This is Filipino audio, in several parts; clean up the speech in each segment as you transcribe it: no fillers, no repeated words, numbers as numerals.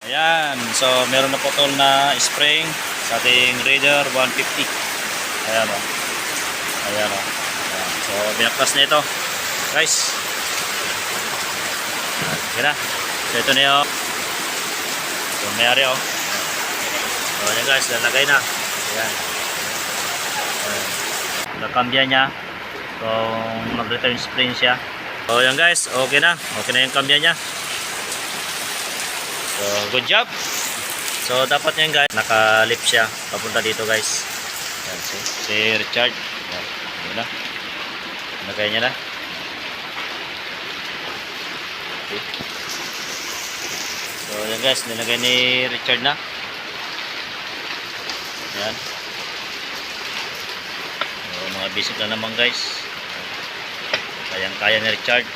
Ayan, so meron na putol na spring sa ating Raider 150. Ayan o. Ayan o. Ayan. So binaktas na ito, guys. Ayan, okay na. So ito na yung so mayari o. So ayan guys, lalagay na. Ayan. Ayan. Nakambya niya kung mag-return spring siya. So ayan guys, okay na. Okay na yung kambya niya. So, good job. So, dapat yan guys, naka-lift siya papunta dito guys. Yan, si Richard. Yan, yun na. Nagay niya na. Okay. So, yan guys, nilagay ni Richard na. Yan. So, mga basic na naman guys. Kayang-kaya ni Richard.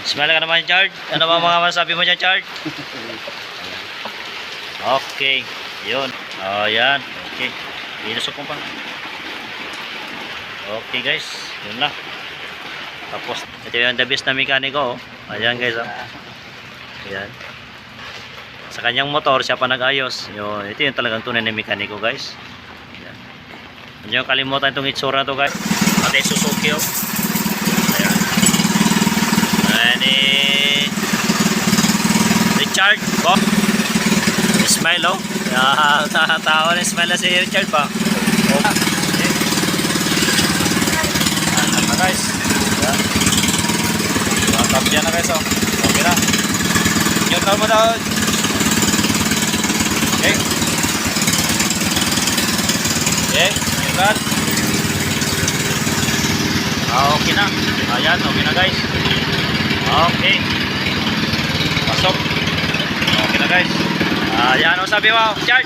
Smile ka naman, Chard. Ano ba mga masabi mo dyan, Chard? Okay. Yun. O, yan. Okay. Inusok mo pa. Okay, guys. Yun na. Tapos, ito yung the best na mekaniko. Ayan, guys. Oh. Ayan. Sa kanyang motor, siya pa nag-ayos. Yun. Ito yung talagang tunay na mekaniko, guys. Ayan. Hindi nyo kalimutan itong itsura to, guys. Pati Suzuki, oh. Ayan. Ni Richard po. Smile oh. Tawa na smile na si Richard pa. Okay. Ayan na guys. Ayan. Matapya na guys oh. Okay na. Neutral mo daw. Okay. Okay. Neutral. Okay na. Ayan. Okay na guys. Okay. Pasok. Okay na guys. Ayan ang sabi mo, Chard.